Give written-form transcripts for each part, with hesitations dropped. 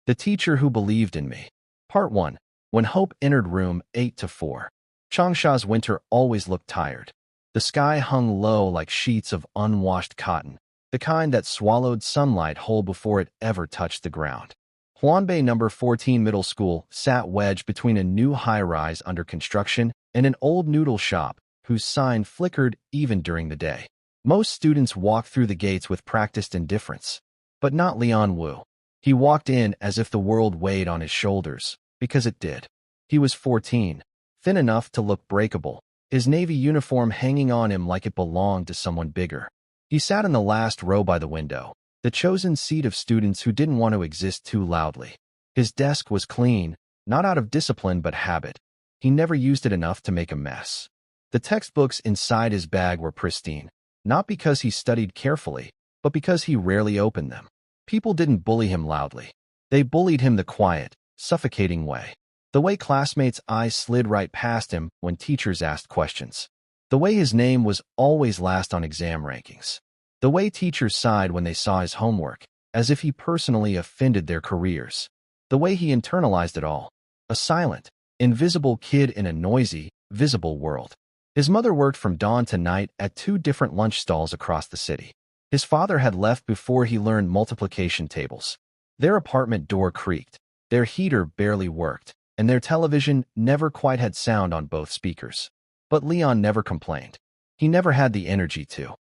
The Teacher Who Believed in Me. Part 1. When Hope entered room 8-4. Changsha's winter always looked tired. The sky hung low like sheets of unwashed cotton, the kind that swallowed sunlight whole before it ever touched the ground. Huanbei No. 14 Middle School sat wedged between a new high-rise under construction and an old noodle shop whose sign flickered even during the day. Most students walked through the gates with practiced indifference, but not Leon Wu. He walked in as if the world weighed on his shoulders, because it did. He was 14, thin enough to look breakable, his navy uniform hanging on him like it belonged to someone bigger. He sat in the last row by the window, the chosen seat of students who didn't want to exist too loudly. His desk was clean, not out of discipline but habit. He never used it enough to make a mess. The textbooks inside his bag were pristine, not because he studied carefully, but because he rarely opened them. People didn't bully him loudly. They bullied him the quiet, suffocating way. The way classmates' eyes slid right past him when teachers asked questions. The way his name was always last on exam rankings. The way teachers sighed when they saw his homework, as if he personally offended their careers. The way he internalized it all. A silent, invisible kid in a noisy, visible world. His mother worked from dawn to night at 2 different lunch stalls across the city. His father had left before he learned multiplication tables. Their apartment door creaked, their heater barely worked, and their television never quite had sound on both speakers. But Leon never complained. He never had the energy to.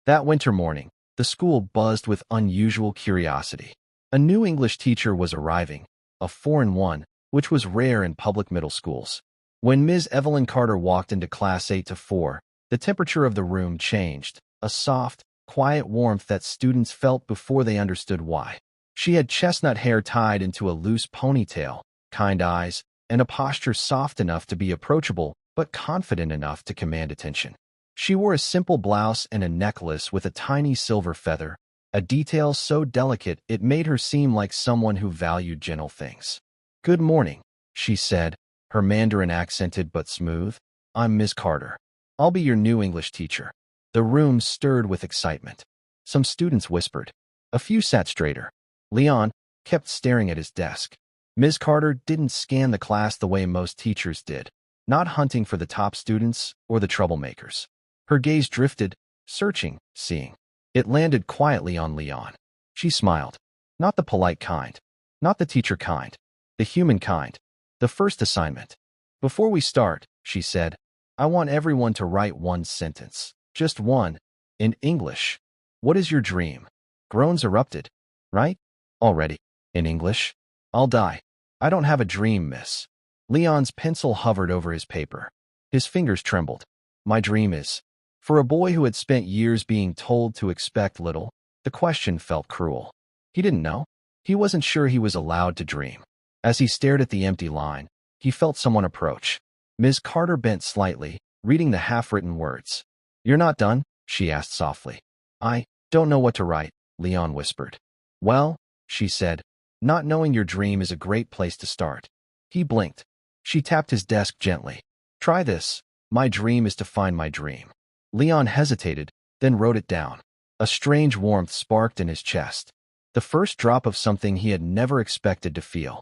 That winter morning, the school buzzed with unusual curiosity. A new English teacher was arriving, a foreign one, which was rare in public middle schools. When Ms. Evelyn Carter walked into class 8-4, the temperature of the room changed, a soft, quiet warmth that students felt before they understood why. She had chestnut hair tied into a loose ponytail, kind eyes, and a posture soft enough to be approachable but confident enough to command attention. She wore a simple blouse and a necklace with a tiny silver feather, a detail so delicate it made her seem like someone who valued gentle things. "Good morning," she said, her Mandarin accented but smooth. "I'm Ms. Carter. I'll be your new English teacher." The room stirred with excitement. Some students whispered. A few sat straighter. Leon kept staring at his desk. Ms. Carter didn't scan the class the way most teachers did, not hunting for the top students or the troublemakers. Her gaze drifted, searching, seeing. It landed quietly on Leon. She smiled. Not the polite kind. Not the teacher kind. The human kind. The first assignment. "Before we start," she said, "I want everyone to write one sentence. Just one. In English. What is your dream?" Groans erupted. "Right? Already. In English? I'll die. I don't have a dream, miss." Leon's pencil hovered over his paper. His fingers trembled. "My dream is..." For a boy who had spent years being told to expect little, the question felt cruel. He didn't know. He wasn't sure he was allowed to dream. As he stared at the empty line, he felt someone approach. Ms. Carter bent slightly, reading the half-written words. "You're not done?" she asked softly. "I don't know what to write," Leon whispered. "Well," she said, "not knowing your dream is a great place to start." He blinked. She tapped his desk gently. "Try this. My dream is to find my dream." Leon hesitated, then wrote it down. A strange warmth sparked in his chest. The first drop of something he had never expected to feel.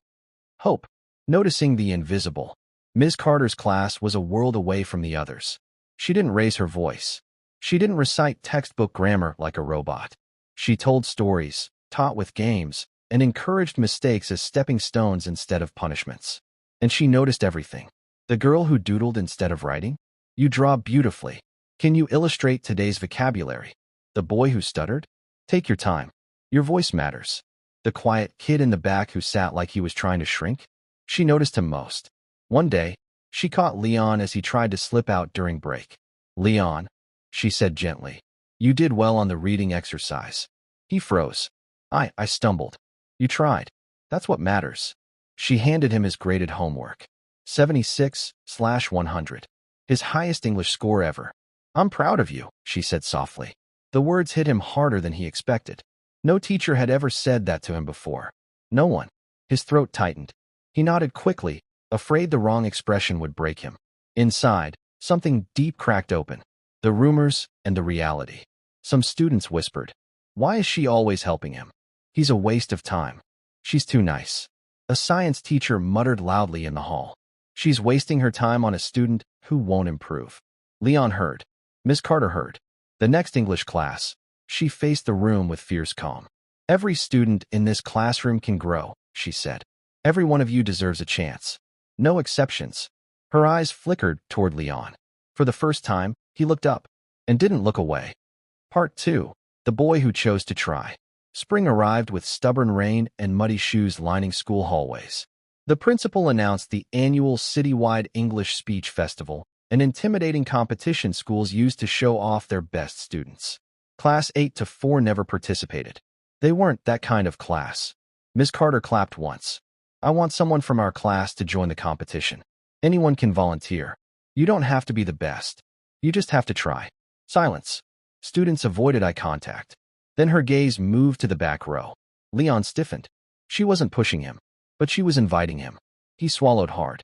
Hope. Noticing the invisible. Ms. Carter's class was a world away from the others. She didn't raise her voice. She didn't recite textbook grammar like a robot. She told stories, taught with games, and encouraged mistakes as stepping stones instead of punishments. And she noticed everything. The girl who doodled instead of writing? "You draw beautifully. Can you illustrate today's vocabulary?" The boy who stuttered? "Take your time. Your voice matters." The quiet kid in the back who sat like he was trying to shrink? She noticed him most. One day, she caught Leon as he tried to slip out during break. "Leon," she said gently, "you did well on the reading exercise." He froze. I stumbled." "You tried. That's what matters." She handed him his graded homework. 76/100. His highest English score ever. "I'm proud of you," she said softly. The words hit him harder than he expected. No teacher had ever said that to him before. No one. His throat tightened. He nodded quickly, afraid the wrong expression would break him. Inside, something deep cracked open. The rumors and the reality. Some students whispered, "Why is she always helping him? He's a waste of time." She's too nice. A science teacher muttered loudly in the hall. She's wasting her time on a student who won't improve. Leon heard. Miss Carter heard. The next English class. She faced the room with fierce calm. Every student in this classroom can grow, she said. Every one of you deserves a chance. No exceptions. Her eyes flickered toward Leon. For the first time, he looked up and didn't look away. Part 2. The boy who chose to try. Spring arrived with stubborn rain and muddy shoes lining school hallways. The principal announced the annual citywide English Speech Festival, an intimidating competition schools use to show off their best students. Class 8 to 4 never participated. They weren't that kind of class. Miss Carter clapped once. I want someone from our class to join the competition. Anyone can volunteer. You don't have to be the best. You just have to try. Silence. Students avoided eye contact. Then her gaze moved to the back row. Leon stiffened. She wasn't pushing him, but she was inviting him. He swallowed hard.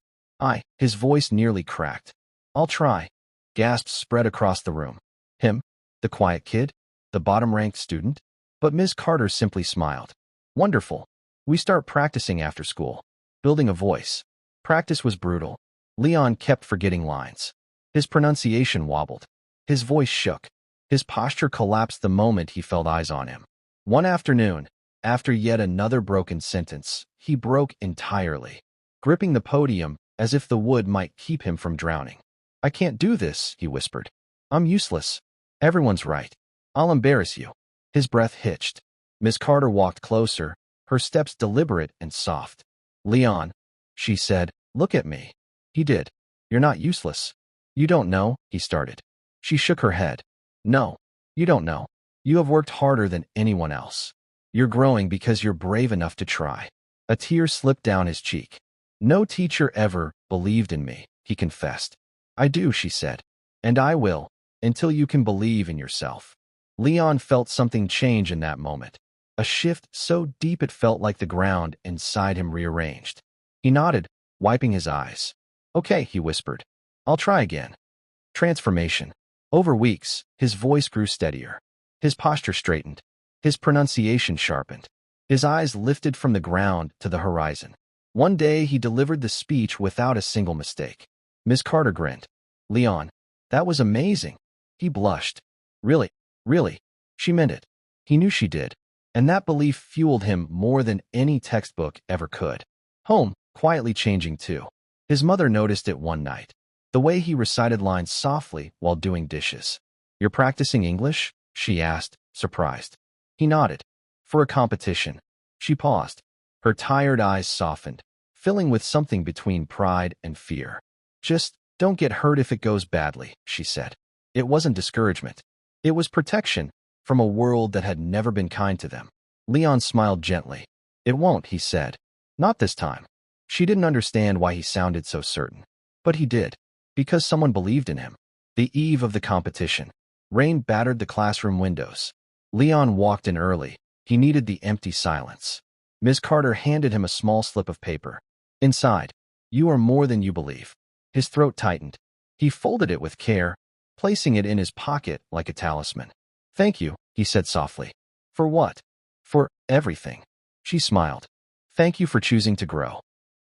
His voice nearly cracked. I'll try. Gasps spread across the room. Him? The quiet kid? The bottom-ranked student? But Ms. Carter simply smiled. Wonderful. We start practicing after school. Building a voice. Practice was brutal. Leon kept forgetting lines. His pronunciation wobbled. His voice shook. His posture collapsed the moment he felt eyes on him. One afternoon, after yet another broken sentence, he broke entirely, gripping the podium as if the wood might keep him from drowning. I can't do this, he whispered. I'm useless. Everyone's right. I'll embarrass you. His breath hitched. Miss Carter walked closer, her steps deliberate and soft. Leon, she said, look at me. He did. You're not useless. You don't know, he started. She shook her head. No, you don't know. You have worked harder than anyone else. You're growing because you're brave enough to try. A tear slipped down his cheek. No teacher ever believed in me, he confessed. I do, she said. And I will, until you can believe in yourself. Leon felt something change in that moment. A shift so deep it felt like the ground inside him rearranged. He nodded, wiping his eyes. Okay, he whispered. I'll try again. Transformation. Over weeks, his voice grew steadier. His posture straightened. His pronunciation sharpened. His eyes lifted from the ground to the horizon. One day, he delivered the speech without a single mistake. Miss Carter grinned. Leon, that was amazing. He blushed. Really, really. She meant it. He knew she did. And that belief fueled him more than any textbook ever could. Home, quietly changing too. His mother noticed it one night. The way he recited lines softly while doing dishes. You're practicing English? She asked, surprised. He nodded. For a competition. She paused. Her tired eyes softened, filling with something between pride and fear. Just don't get hurt if it goes badly, she said. It wasn't discouragement. It was protection from a world that had never been kind to them. Leon smiled gently. It won't, he said. Not this time. She didn't understand why he sounded so certain. But he did. Because someone believed in him. The eve of the competition. Rain battered the classroom windows. Leon walked in early. He needed the empty silence. Ms. Carter handed him a small slip of paper. Inside, you are more than you believe. His throat tightened. He folded it with care, placing it in his pocket like a talisman. Thank you, he said softly. For what? For everything. She smiled. Thank you for choosing to grow.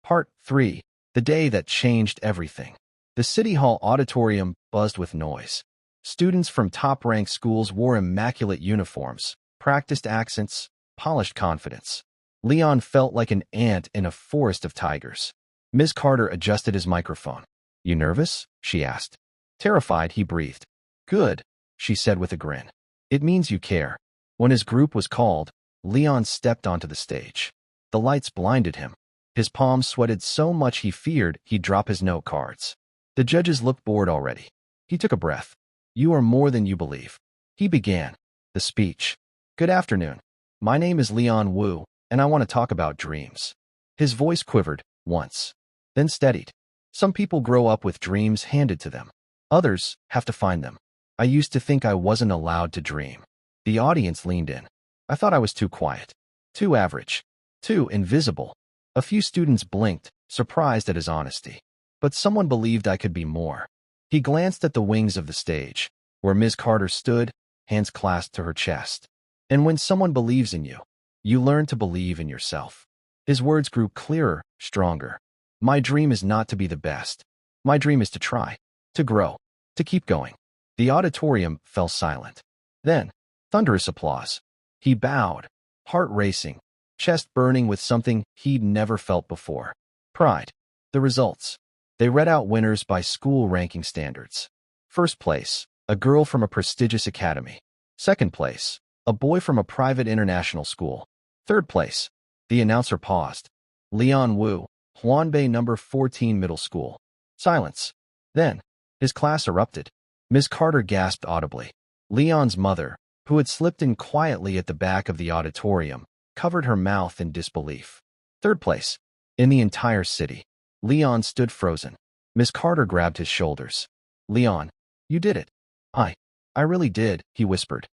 Part 3. The day that changed everything. The City Hall auditorium buzzed with noise. Students from top-ranked schools wore immaculate uniforms, practiced accents, polished confidence. Leon felt like an ant in a forest of tigers. Ms. Carter adjusted his microphone. You nervous? She asked. Terrified, he breathed. Good, she said with a grin. It means you care. When his group was called, Leon stepped onto the stage. The lights blinded him. His palms sweated so much he feared he'd drop his note cards. The judges looked bored already. He took a breath. You are more than you believe. He began the speech. Good afternoon. My name is Leon Wu, and I want to talk about dreams. His voice quivered once, then steadied. Some people grow up with dreams handed to them. Others have to find them. I used to think I wasn't allowed to dream. The audience leaned in. I thought I was too quiet, too average, too invisible. A few students blinked, surprised at his honesty. But someone believed I could be more. He glanced at the wings of the stage, where Ms. Carter stood, hands clasped to her chest. And when someone believes in you, you learn to believe in yourself. His words grew clearer, stronger. My dream is not to be the best. My dream is to try, to grow, to keep going. The auditorium fell silent. Then, thunderous applause. He bowed, heart racing, chest burning with something he'd never felt before. Pride. The results. They read out winners by school ranking standards. First place, a girl from a prestigious academy. Second place, a boy from a private international school. Third place. The announcer paused. Leon Wu, Huanbei number 14 middle school. Silence. Then, his class erupted. Ms. Carter gasped audibly. Leon's mother, who had slipped in quietly at the back of the auditorium, covered her mouth in disbelief. Third place. In the entire city. Leon stood frozen. Ms. Carter grabbed his shoulders. Leon, you did it. I really did, he whispered.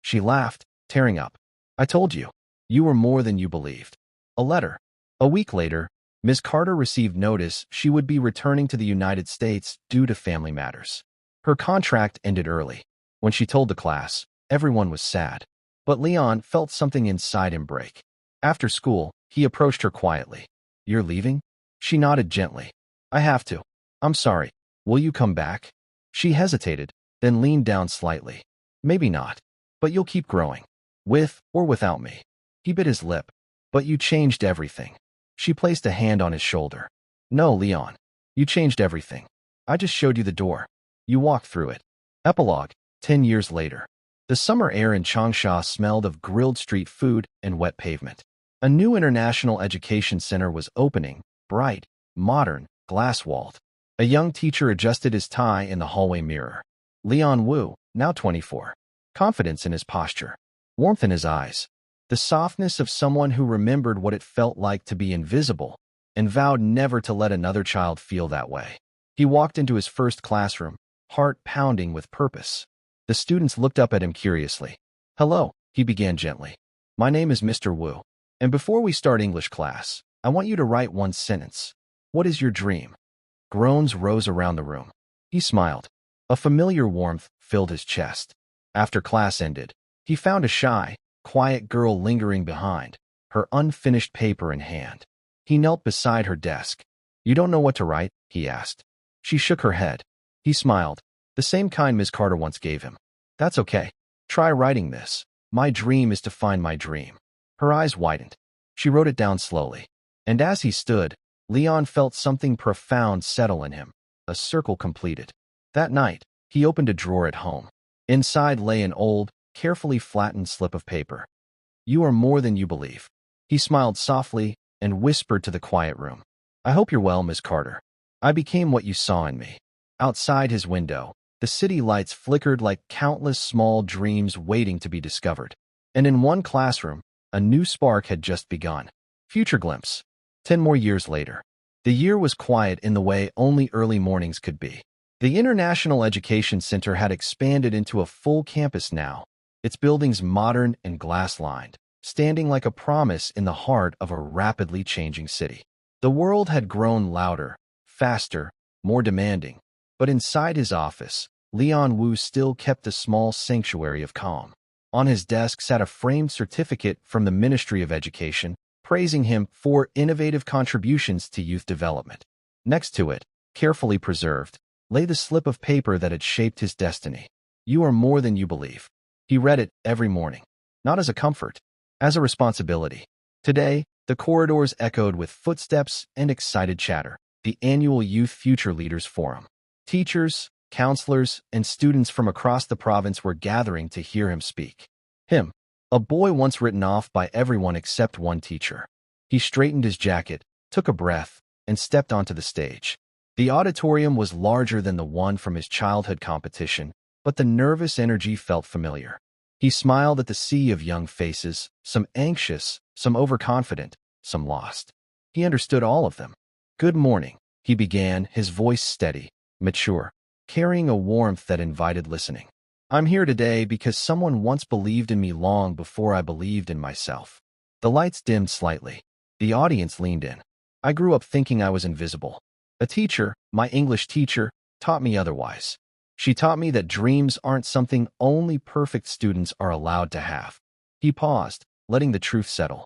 She laughed, tearing up. I told you. You were more than you believed. A letter. A week later, Ms. Carter received notice she would be returning to the United States due to family matters. Her contract ended early. When she told the class, everyone was sad. But Leon felt something inside him break. After school, he approached her quietly. You're leaving? She nodded gently. I have to. I'm sorry. Will you come back? She hesitated, then leaned down slightly. Maybe not. But you'll keep growing. With or without me. He bit his lip. But you changed everything. She placed a hand on his shoulder. No, Leon. You changed everything. I just showed you the door. You walked through it. Epilogue. 10 years later. The summer air in Changsha smelled of grilled street food and wet pavement. A new international education center was opening, bright, modern, glass-walled. A young teacher adjusted his tie in the hallway mirror. Leon Wu, now 24. Confidence in his posture. Warmth in his eyes. The softness of someone who remembered what it felt like to be invisible and vowed never to let another child feel that way. He walked into his first classroom, heart pounding with purpose. The students looked up at him curiously. Hello, he began gently. My name is Mr. Wu. And before we start English class, I want you to write one sentence. What is your dream? Groans rose around the room. He smiled. A familiar warmth filled his chest. After class ended, he found a shy, quiet girl lingering behind, her unfinished paper in hand. He knelt beside her desk. You don't know what to write? He asked. She shook her head. He smiled, the same kind Ms. Carter once gave him. That's okay. Try writing this. My dream is to find my dream. Her eyes widened. She wrote it down slowly. And as he stood, Leon felt something profound settle in him. A circle completed. That night, he opened a drawer at home. Inside lay an old, carefully flattened slip of paper. You are more than you believe. He smiled softly and whispered to the quiet room. I hope you're well, Miss Carter. I became what you saw in me. Outside his window, the city lights flickered like countless small dreams waiting to be discovered. And in one classroom, a new spark had just begun. Future glimpse. 10 more years later. The year was quiet in the way only early mornings could be. The International Education Center had expanded into a full campus now, its buildings modern and glass-lined, standing like a promise in the heart of a rapidly changing city. The world had grown louder, faster, more demanding, but inside his office, Leon Wu still kept a small sanctuary of calm. On his desk sat a framed certificate from the Ministry of Education, praising him for innovative contributions to youth development. Next to it, carefully preserved, lay the slip of paper that had shaped his destiny. You are more than you believe. He read it every morning, not as a comfort, as a responsibility. Today, the corridors echoed with footsteps and excited chatter. The annual Youth Future Leaders Forum. Teachers, counselors, and students from across the province were gathering to hear him speak. Him, a boy once written off by everyone except one teacher. He straightened his jacket, took a breath, and stepped onto the stage. The auditorium was larger than the one from his childhood competition, but the nervous energy felt familiar. He smiled at the sea of young faces, some anxious, some overconfident, some lost. He understood all of them. Good morning, he began, his voice steady, mature, carrying a warmth that invited listening. I'm here today because someone once believed in me long before I believed in myself. The lights dimmed slightly. The audience leaned in. I grew up thinking I was invisible. A teacher, my English teacher, taught me otherwise. She taught me that dreams aren't something only perfect students are allowed to have. He paused, letting the truth settle.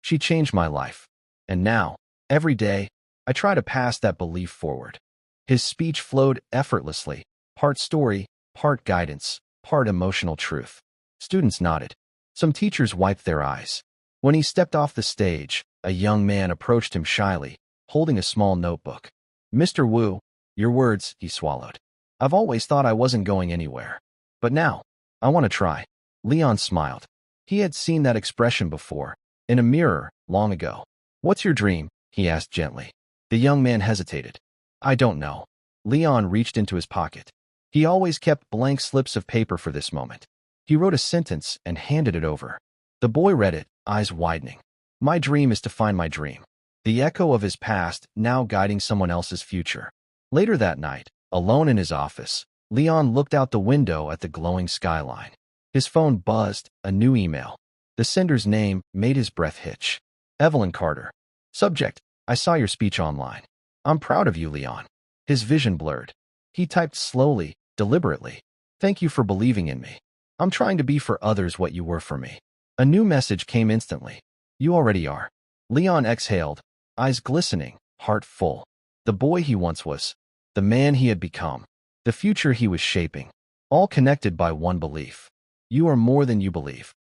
She changed my life. And now, every day, I try to pass that belief forward. His speech flowed effortlessly, part story, part guidance, part emotional truth. Students nodded. Some teachers wiped their eyes. When he stepped off the stage, a young man approached him shyly, holding a small notebook. "Mr. Wu, your words," he swallowed. "I've always thought I wasn't going anywhere. But now, I want to try." Leon smiled. He had seen that expression before, in a mirror, long ago. "What's your dream?" he asked gently. The young man hesitated. "I don't know." Leon reached into his pocket. He always kept blank slips of paper for this moment. He wrote a sentence and handed it over. The boy read it, eyes widening. "My dream is to find my dream." The echo of his past now guiding someone else's future. Later that night, alone in his office, Leon looked out the window at the glowing skyline. His phone buzzed, a new email. The sender's name made his breath hitch. Evelyn Carter. Subject: I saw your speech online. I'm proud of you, Leon. His vision blurred. He typed slowly, deliberately. "Thank you for believing in me. I'm trying to be for others what you were for me." A new message came instantly. "You already are." Leon exhaled, eyes glistening, heart full. The boy he once was, the man he had become, the future he was shaping, all connected by one belief. You are more than you believe.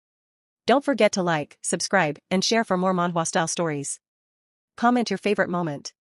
Don't forget to like, subscribe, and share for more manhwa style stories. Comment your favorite moment.